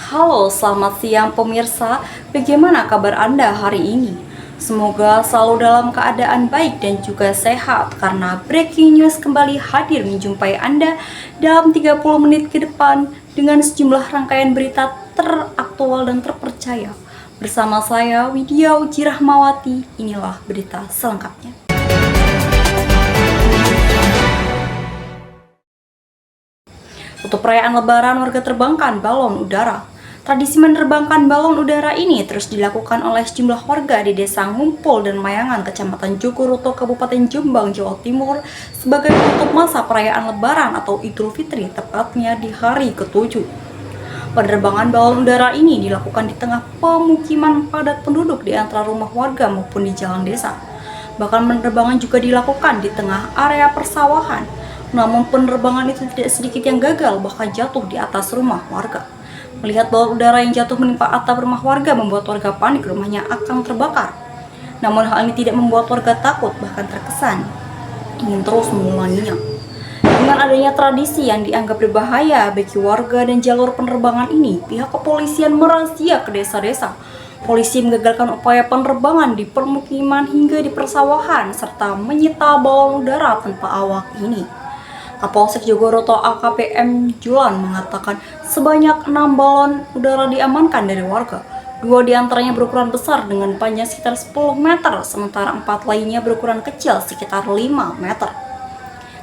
Halo, selamat siang pemirsa. Bagaimana kabar Anda hari ini? Semoga selalu dalam keadaan baik dan juga sehat karena breaking news kembali hadir menjumpai Anda dalam 30 menit ke depan dengan sejumlah rangkaian berita teraktual dan terpercaya. Bersama saya Widya Uji Rahmawati, inilah berita selengkapnya. Untuk perayaan Lebaran, warga terbangkan balon udara. Tradisi menerbangkan balon udara ini terus dilakukan oleh sejumlah warga di Desa Ngumpul dan Mayangan, Kecamatan Jogoroto, Kabupaten Jombang, Jawa Timur sebagai penutup masa perayaan Lebaran atau Idul Fitri, tepatnya di hari ke-7. Penerbangan balon udara ini dilakukan di tengah pemukiman padat penduduk di antara rumah warga maupun di jalan desa. Bahkan penerbangan juga dilakukan di tengah area persawahan. Namun penerbangan itu tidak sedikit yang gagal, bahkan jatuh di atas rumah warga. Melihat balon udara yang jatuh menimpa atap rumah warga membuat warga panik rumahnya akan terbakar. Namun hal ini tidak membuat warga takut, bahkan terkesan ingin terus mengulanginya. Dengan adanya tradisi yang dianggap berbahaya bagi warga dan jalur penerbangan ini, pihak kepolisian merazia ke desa-desa. Polisi menggagalkan upaya penerbangan di permukiman hingga di persawahan serta menyita balon udara tanpa awak ini. Kapolsek Jogoroto AKP M. Julan mengatakan sebanyak 6 balon udara diamankan dari warga. 2 diantaranya berukuran besar dengan panjang sekitar 10 meter, sementara 4 lainnya berukuran kecil sekitar 5 meter.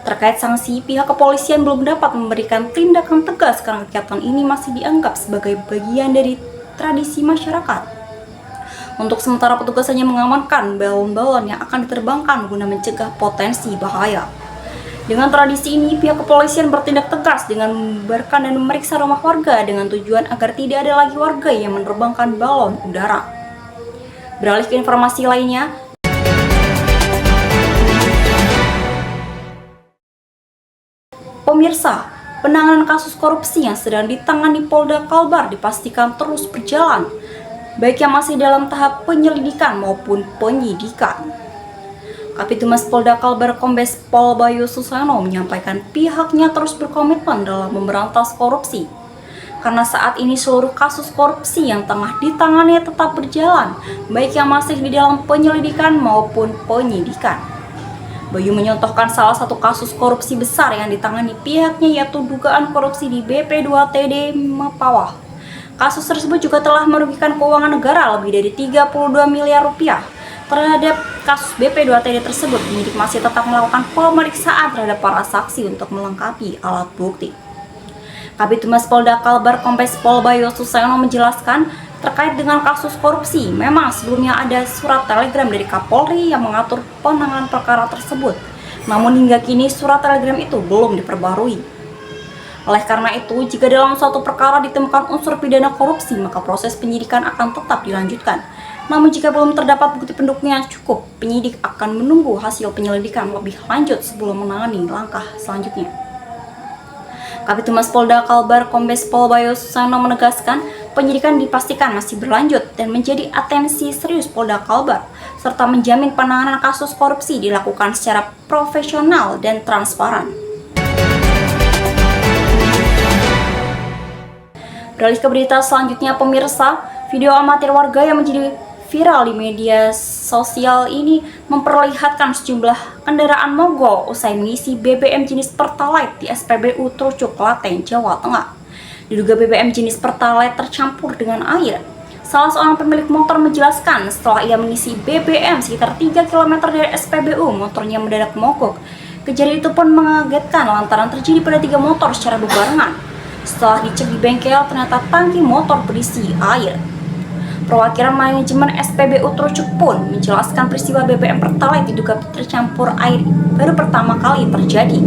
Terkait sanksi, pihak kepolisian belum dapat memberikan tindakan tegas karena kegiatan ini masih dianggap sebagai bagian dari tradisi masyarakat. Untuk sementara petugas hanya mengamankan balon-balon yang akan diterbangkan guna mencegah potensi bahaya. Dengan tradisi ini, pihak kepolisian bertindak tegas dengan membubarkan dan memeriksa rumah warga dengan tujuan agar tidak ada lagi warga yang menerbangkan balon udara. Beralih ke informasi lainnya, pemirsa, penanganan kasus korupsi yang sedang ditangani Polda Kalbar dipastikan terus berjalan, baik yang masih dalam tahap penyelidikan maupun penyidikan. Kapitumas Polda Kalbar Kombes Pol Bayu Susano menyampaikan pihaknya terus berkomitmen dalam memberantas korupsi. Karena saat ini seluruh kasus korupsi yang tengah ditangani tetap berjalan, baik yang masih di dalam penyelidikan maupun penyidikan. Bayu menyontohkan salah satu kasus korupsi besar yang ditangani pihaknya yaitu dugaan korupsi di BP2TD Mapawah. Kasus tersebut juga telah merugikan keuangan negara lebih dari 32 miliar rupiah. Terhadap kasus BP2TD tersebut, penyidik masih tetap melakukan pemeriksaan terhadap para saksi untuk melengkapi alat bukti. Kabitumas Polda Kalbar Kombes Pol Bayu Susano menjelaskan terkait dengan kasus korupsi, memang sebelumnya ada surat telegram dari Kapolri yang mengatur penanganan perkara tersebut. Namun hingga kini surat telegram itu belum diperbarui. Oleh karena itu, jika dalam suatu perkara ditemukan unsur pidana korupsi, maka proses penyidikan akan tetap dilanjutkan. Namun jika belum terdapat bukti pendukung yang cukup, penyidik akan menunggu hasil penyelidikan lebih lanjut sebelum menangani langkah selanjutnya. Kabitumas Polda Kalbar Kombes Pol Bayu Susano menegaskan penyidikan dipastikan masih berlanjut dan menjadi atensi serius Polda Kalbar, serta menjamin penanganan kasus korupsi dilakukan secara profesional dan transparan. Beralih ke berita selanjutnya pemirsa, video amatir warga yang menjadi viral di media sosial ini memperlihatkan sejumlah kendaraan mogok usai mengisi BBM jenis Pertalite di SPBU Trucuk, Klaten, Jawa Tengah. Diduga BBM jenis Pertalite tercampur dengan air. Salah seorang pemilik motor menjelaskan setelah ia mengisi BBM sekitar 3 km dari SPBU, motornya mendadak mogok. Kejadian itu pun mengagetkan lantaran terjadi pada 3 motor secara berbarengan. Setelah dicek di bengkel, ternyata tangki motor berisi air. Perwakilan manajemen SPBU Trucuk pun menjelaskan peristiwa BBM Pertalite diduga tercampur air baru pertama kali terjadi.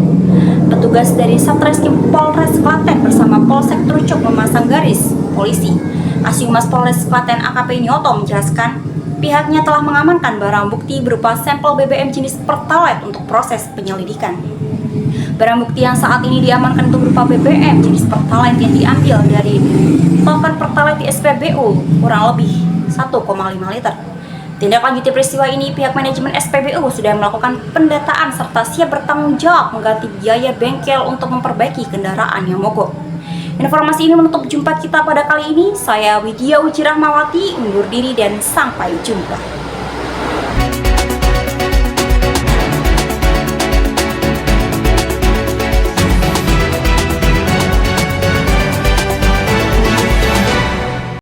Petugas dari Satreskrim Polres Klaten bersama Polsek Trucuk memasang garis polisi. Kasih Polres Klaten AKP Nyoto menjelaskan pihaknya telah mengamankan barang bukti berupa sampel BBM jenis Pertalite untuk proses penyelidikan. Barang bukti yang saat ini diamankan itu berupa BBM jenis Pertalite yang diambil dari token Pertalite di SPBU kurang lebih 1,5 liter. Tindak lanjuti peristiwa ini, pihak manajemen SPBU sudah melakukan pendataan serta siap bertanggung jawab mengganti biaya bengkel untuk memperbaiki kendaraan yang mogok. Informasi ini menutup jumpa kita pada kali ini. Saya Widya Uci Rahmawati undur diri dan sampai jumpa.